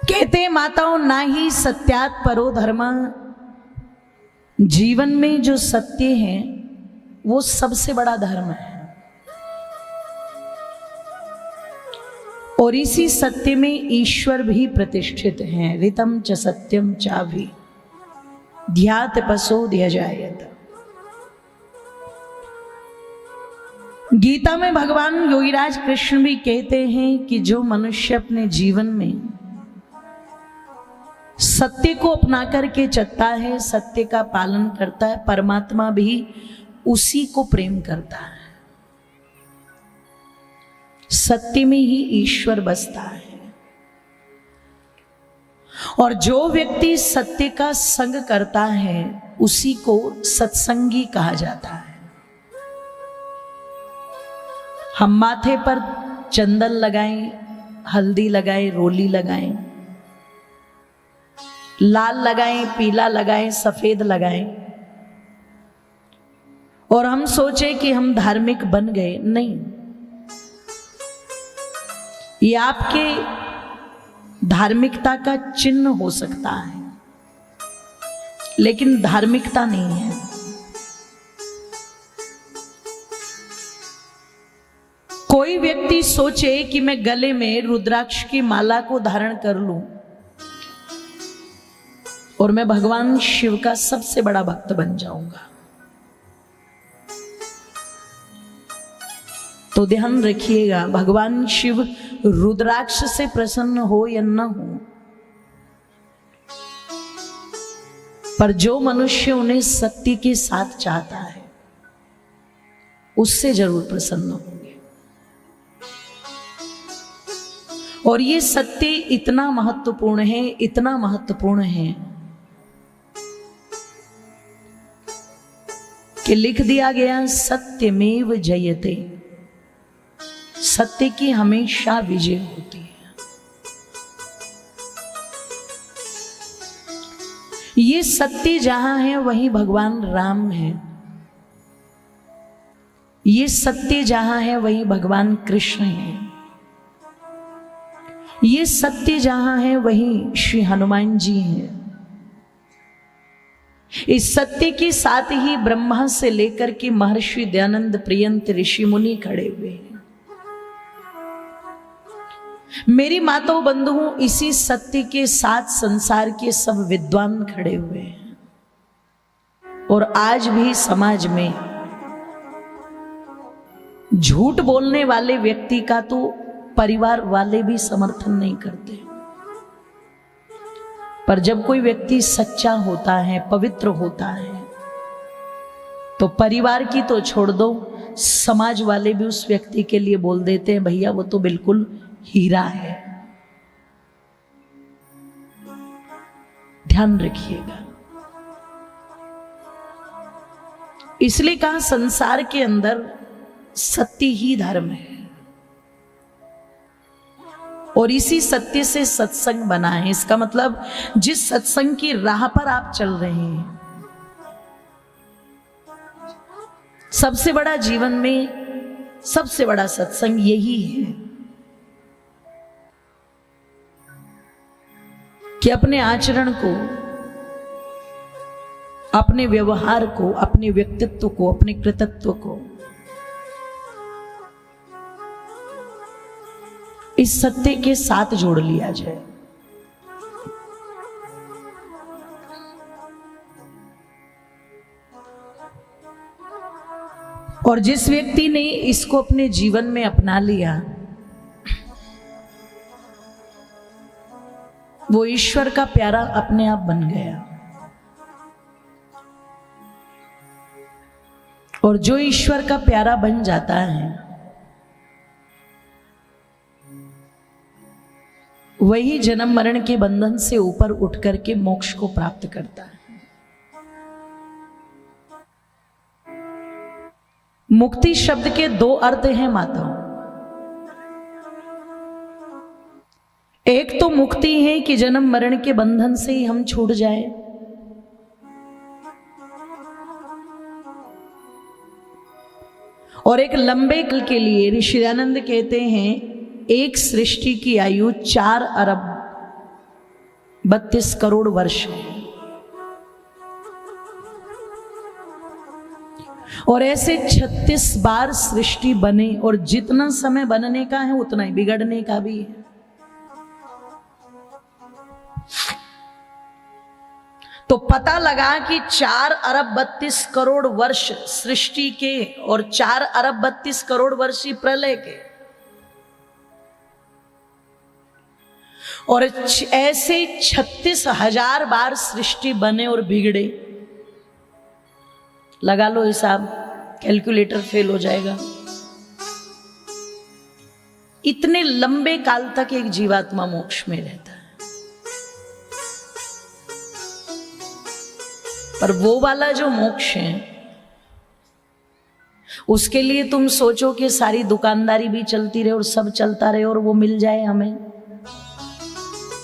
कहते हैं माताओं, ना ही सत्यात परो धर्म। जीवन में जो सत्य है वो सबसे बड़ा धर्म है, और इसी सत्य में ईश्वर भी प्रतिष्ठित हैं। ऋतम च सत्यम चाभि ध्यात पसो ध्यजायत। गीता में भगवान योगीराज कृष्ण भी कहते हैं कि जो मनुष्य अपने जीवन में सत्य को अपना करके चलता है, सत्य का पालन करता है, परमात्मा भी उसी को प्रेम करता है। सत्य में ही ईश्वर बसता है। और जो व्यक्ति सत्य का संग करता है उसी को सत्संगी कहा जाता है। हम माथे पर चंदन लगाएं, हल्दी लगाएं, रोली लगाएं, लाल लगाएं, पीला लगाएं, सफेद लगाएं, और हम सोचें कि हम धार्मिक बन गए। नहीं, ये आपके धार्मिकता का चिन्ह हो सकता है, लेकिन धार्मिकता नहीं है। कोई व्यक्ति सोचे कि मैं गले में रुद्राक्ष की माला को धारण कर लूं और मैं भगवान शिव का सबसे बड़ा भक्त बन जाऊंगा, तो ध्यान रखिएगा, भगवान शिव रुद्राक्ष से प्रसन्न हो या न हो, पर जो मनुष्य उन्हें सत्य के साथ चाहता है उससे जरूर प्रसन्न होंगे। और ये सत्य इतना महत्वपूर्ण है, इतना महत्वपूर्ण है कि लिख दिया गया सत्यमेव जयते। सत्य की हमेशा विजय होती है। ये सत्य जहां है वहीं भगवान राम है। ये सत्य जहां है वहीं भगवान कृष्ण है। ये सत्य जहां है वहीं श्री हनुमान जी हैं। इस सत्य के साथ ही ब्रह्मा से लेकर के महर्षि दयानंद पर्यंत ऋषि मुनि खड़े हुए हैं। मेरी माताओं बंधुओं, इसी सत्य के साथ संसार के सब विद्वान खड़े हुए हैं। और आज भी समाज में झूठ बोलने वाले व्यक्ति का तो परिवार वाले भी समर्थन नहीं करते, पर जब कोई व्यक्ति सच्चा होता है, पवित्र होता है, तो परिवार की तो छोड़ दो, समाज वाले भी उस व्यक्ति के लिए बोल देते हैं, भैया वो तो बिल्कुल हीरा है। ध्यान रखिएगा। इसलिए कहा संसार के अंदर सत्य ही धर्म है, और इसी सत्य से सत्संग बना है। इसका मतलब जिस सत्संग की राह पर आप चल रहे हैं, सबसे बड़ा जीवन में सबसे बड़ा सत्संग यही है कि अपने आचरण को, अपने व्यवहार को, अपने व्यक्तित्व को, अपने कृतित्व को इस सत्य के साथ जोड़ लिया जाए। और जिस व्यक्ति ने इसको अपने जीवन में अपना लिया, वो ईश्वर का प्यारा अपने आप बन गया। और जो ईश्वर का प्यारा बन जाता है वही जन्म मरण के बंधन से ऊपर उठ करके मोक्ष को प्राप्त करता है। मुक्ति शब्द के दो अर्थ हैं माताओं। एक तो मुक्ति है कि जन्म मरण के बंधन से ही हम छूट जाए, और एक लंबे काल के लिए ऋषि दयानंद कहते हैं एक सृष्टि की आयु 4 अरब 32 करोड़ वर्ष है। और ऐसे 36 बार सृष्टि बने, और जितना समय बनने का है उतना ही बिगड़ने का भी है। तो पता लगा कि 4 अरब 32 करोड़ वर्ष सृष्टि के और 4 अरब 32 करोड़ वर्ष ही प्रलय के, और ऐसे 36,000 बार सृष्टि बने और बिगड़े। लगा लो हिसाब, कैलकुलेटर फेल हो जाएगा। इतने लंबे काल तक एक जीवात्मा मोक्ष में रहता है। पर वो वाला जो मोक्ष है, उसके लिए तुम सोचो कि सारी दुकानदारी भी चलती रहे और सब चलता रहे और वो मिल जाए हमें,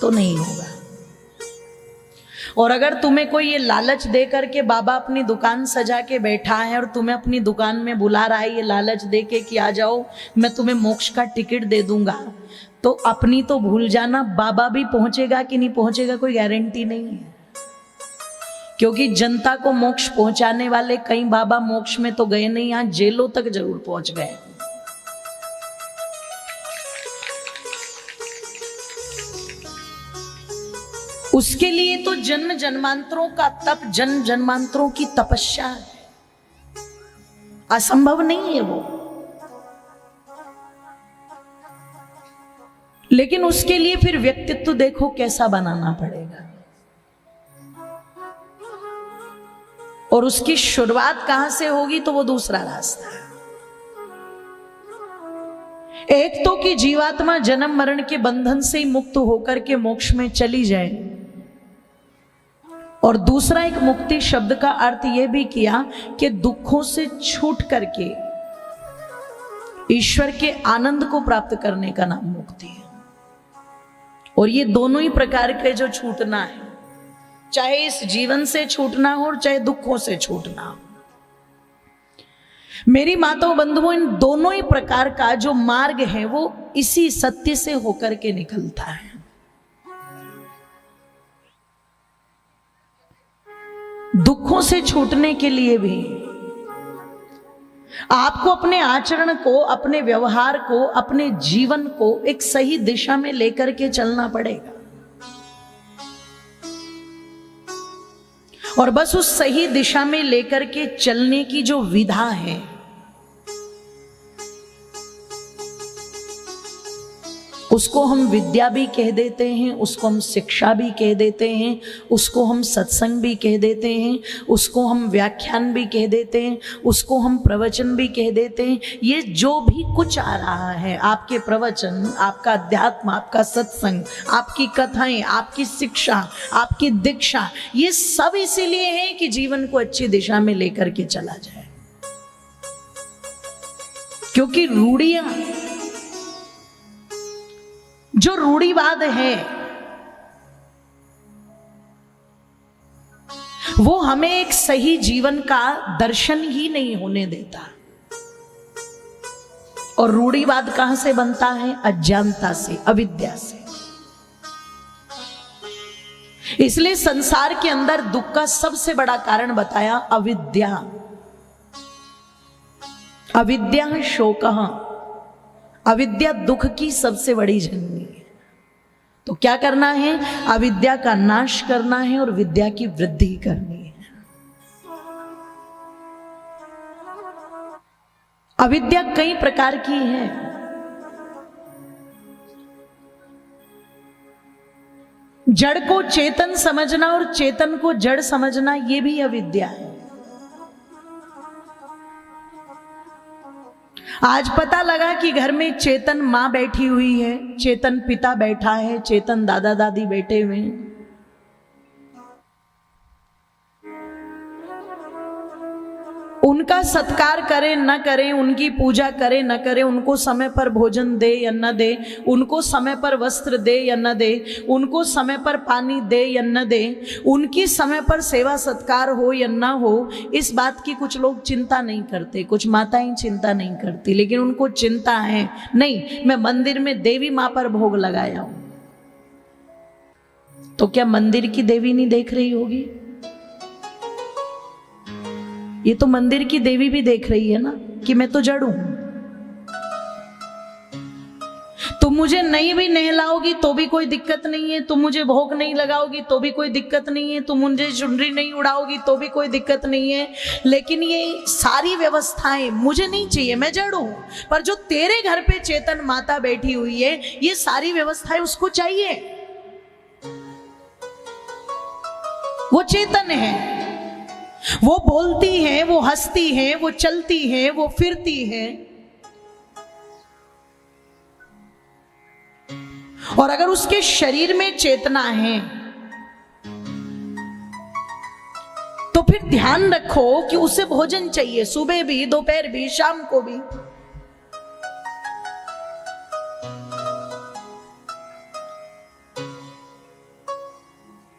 तो नहीं होगा। और अगर तुम्हें कोई ये लालच दे करके बाबा अपनी दुकान सजा के बैठा है और तुम्हें अपनी दुकान में बुला रहा है ये लालच दे के कि आ जाओ मैं तुम्हें मोक्ष का टिकट दे दूंगा, तो अपनी तो भूल जाना, बाबा भी पहुंचेगा कि नहीं पहुंचेगा कोई गारंटी नहीं है। क्योंकि जनता को मोक्ष पहुंचाने वाले कई बाबा मोक्ष में तो गए नहीं, यहां जेलों तक जरूर पहुंच गए। उसके लिए तो जन्म जन्मांतरों का तप, जन्म जन्मांतरों की तपस्या है, असंभव नहीं है वो। लेकिन उसके लिए फिर व्यक्तित्व देखो कैसा बनाना पड़ेगा। और उसकी शुरुआत कहां से होगी, तो वो दूसरा रास्ता है। एक तो कि जीवात्मा जन्म मरण के बंधन से ही मुक्त होकर के मोक्ष में चली जाए, और दूसरा एक मुक्ति शब्द का अर्थ यह भी किया कि दुखों से छूट करके ईश्वर के आनंद को प्राप्त करने का नाम मुक्ति है। और ये दोनों ही प्रकार के जो छूटना है, चाहे इस जीवन से छूटना हो और चाहे दुखों से छूटना हो, मेरी माताओं बंधुओं, इन दोनों ही प्रकार का जो मार्ग है वो इसी सत्य से होकर के निकलता है। दुखों से छूटने के लिए भी आपको अपने आचरण को, अपने व्यवहार को, अपने जीवन को एक सही दिशा में लेकर के चलना पड़ेगा। और बस उस सही दिशा में लेकर के चलने की जो विधा है, उसको हम विद्या भी कह देते हैं, उसको हम शिक्षा भी कह देते हैं, उसको हम सत्संग भी कह देते हैं, उसको हम व्याख्यान भी कह देते हैं, उसको हम प्रवचन भी कह देते हैं। ये जो भी कुछ आ रहा है, आपके प्रवचन, आपका अध्यात्म, आपका सत्संग, आपकी कथाएं, आपकी शिक्षा, आपकी दीक्षा, ये सब इसीलिए है कि जीवन को अच्छी दिशा में लेकर के चला जाए। क्योंकि रूढ़ियां, जो रूढ़िवाद है, वो हमें एक सही जीवन का दर्शन ही नहीं होने देता। और रूढ़िवाद कहां से बनता है? अज्ञानता से, अविद्या से। इसलिए संसार के अंदर दुख का सबसे बड़ा कारण बताया अविद्या। अविद्या शोकः, अविद्या दुख की सबसे बड़ी जननी है। तो क्या करना है? अविद्या का नाश करना है और विद्या की वृद्धि करनी है। अविद्या कई प्रकार की है। जड़ को चेतन समझना और चेतन को जड़ समझना, यह भी अविद्या है। आज पता लगा कि घर में चेतन मां बैठी हुई है, चेतन पिता बैठा है, चेतन दादा दादी बैठे हुए हैं। उनका सत्कार करें न करें, उनकी पूजा करें न करें, उनको समय पर भोजन दे या न दे, उनको समय पर वस्त्र दे या न दे, उनको समय पर पानी दे या न दे, उनकी समय पर सेवा सत्कार हो या न हो, इस बात की कुछ लोग चिंता नहीं करते, कुछ माताएं चिंता नहीं करती। लेकिन उनको चिंता है, नहीं मैं मंदिर में देवी मां पर भोग लगाया हूं, तो क्या मंदिर की देवी नहीं देख रही होगी? ये तो मंदिर की देवी भी देख रही है ना कि मैं तो जड़ हूं। तुम मुझे नहीं भी नहलाओगी तो भी कोई दिक्कत नहीं है, तुम मुझे भोग नहीं लगाओगी तो भी कोई दिक्कत नहीं है, तुम मुझे चुनरी नहीं उड़ाओगी तो भी कोई दिक्कत नहीं है, लेकिन ये सारी व्यवस्थाएं मुझे नहीं चाहिए, मैं जड़ हूं। पर जो तेरे घर पे चेतन माता बैठी हुई है, ये सारी व्यवस्थाएं उसको चाहिए। वो चेतन है, वो बोलती है, वो हंसती है, वो चलती है, वो फिरती है। और अगर उसके शरीर में चेतना है तो फिर ध्यान रखो कि उसे भोजन चाहिए, सुबह भी, दोपहर भी, शाम को भी।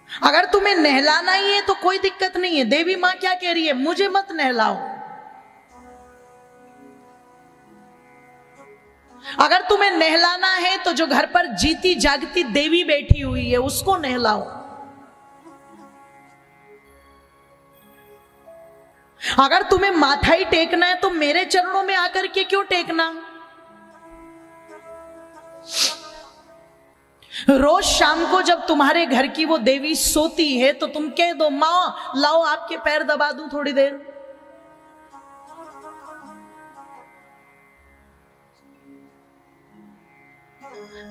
अगर तुम्हें नहलाना ही है तो कोई दिक्कत नहीं है। देवी मां क्या कह रही है? मुझे मत नहलाओ। अगर तुम्हें नहलाना है तो जो घर पर जीती जागती देवी बैठी हुई है उसको नहलाओ। अगर तुम्हें माथा ही टेकना है तो मेरे चरणों में आकर के क्यों टेकना? रोज शाम को जब तुम्हारे घर की वो देवी सोती है तो तुम कह दो, मां लाओ आपके पैर दबा दूं थोड़ी देर।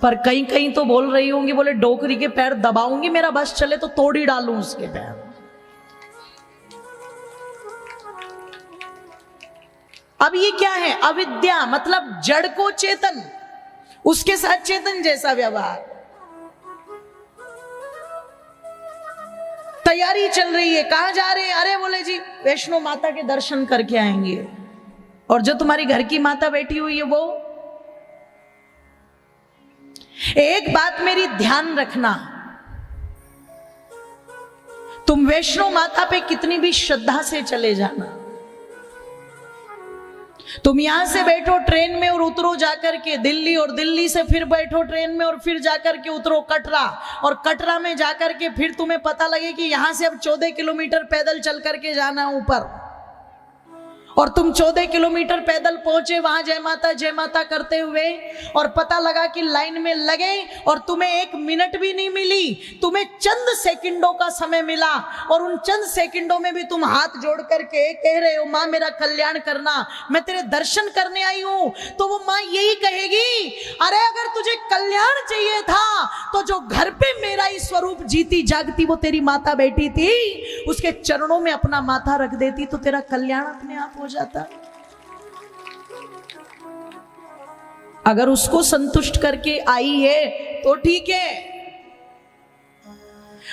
पर कहीं कहीं तो बोल रही होंगी, बोले डोकरी के पैर दबाऊंगी, मेरा बस चले तो तोड़ ही डालूं उसके पैर। अब ये क्या है? अविद्या, मतलब जड़ को चेतन, उसके साथ चेतन जैसा व्यवहार। तैयारी चल रही है, कहां जा रहे हैं? अरे बोले जी वैष्णो माता के दर्शन करके आएंगे। और जो तुम्हारी घर की माता बैठी हुई है वो, एक बात मेरी ध्यान रखना, तुम वैष्णो माता पे कितनी भी श्रद्धा से चले जाना, तुम यहां से बैठो ट्रेन में और उतरो जाकर के दिल्ली, और दिल्ली से फिर बैठो ट्रेन में और फिर जाकर के उतरो कटरा, और कटरा में जाकर के फिर तुम्हें पता लगे कि यहां से अब 14 किलोमीटर पैदल चल करके जाना ऊपर, और तुम 14 किलोमीटर पैदल पहुंचे वहां जय माता करते हुए, और पता लगा कि लाइन में लगे और तुम्हें 1 मिनट भी नहीं मिली, तुम्हें चंद सेकंडों का समय मिला, और उन चंद सेकंडों में भी तुम हाथ जोड़ करके कह रहे हो, मां मेरा कल्याण करना, मैं तेरे दर्शन करने आई हूं। तो वो मां यही कहेगी, अरे अगर तुझे कल्याण चाहिए था तो जो घर पे मेरा ही स्वरूप जीती जागती वो तेरी माता बैठी थी, उसके चरणों में अपना माथा रख देती तो तेरा कल्याण अपने आप हो जाता। अगर उसको संतुष्ट करके आई है तो ठीक है।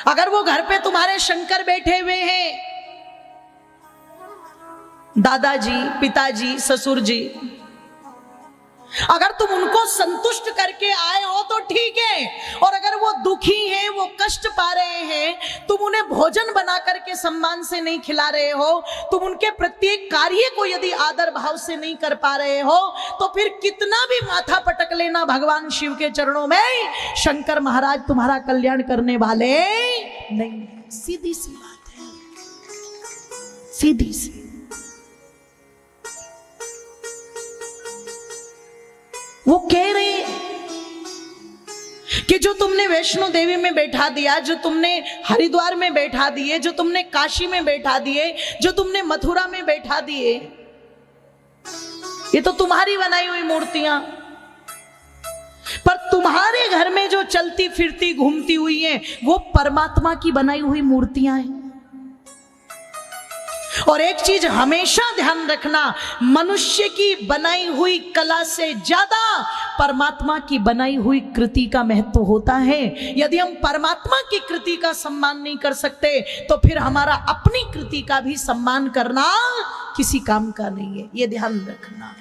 अगर वो घर पे तुम्हारे शंकर बैठे हुए हैं, दादाजी, पिताजी, ससुर जी, अगर तुम उनको संतुष्ट करके आए हो तो ठीक है। और अगर वो दुखी हैं, वो कष्ट पा रहे हैं, तुम उन्हें भोजन बना करके सम्मान से नहीं खिला रहे हो, तुम उनके प्रत्येक कार्य को यदि आदर भाव से नहीं कर पा रहे हो, तो फिर कितना भी माथा पटक लेना भगवान शिव के चरणों में, शंकर महाराज तुम्हारा कल्याण करने वाले नहीं। सीधी सी बात है, सीधी सी। वो कह रहे कि जो तुमने वैष्णो देवी में बैठा दिया, जो तुमने हरिद्वार में बैठा दिए, जो तुमने काशी में बैठा दिए, जो तुमने मथुरा में बैठा दिए, ये तो तुम्हारी बनाई हुई मूर्तियां। पर तुम्हारे घर में जो चलती फिरती घूमती हुई हैं, वो परमात्मा की बनाई हुई मूर्तियां हैं। और एक चीज हमेशा ध्यान रखना, मनुष्य की बनाई हुई कला से ज्यादा परमात्मा की बनाई हुई कृति का महत्व होता है। यदि हम परमात्मा की कृति का सम्मान नहीं कर सकते तो फिर हमारा अपनी कृति का भी सम्मान करना किसी काम का नहीं है, ये ध्यान रखना।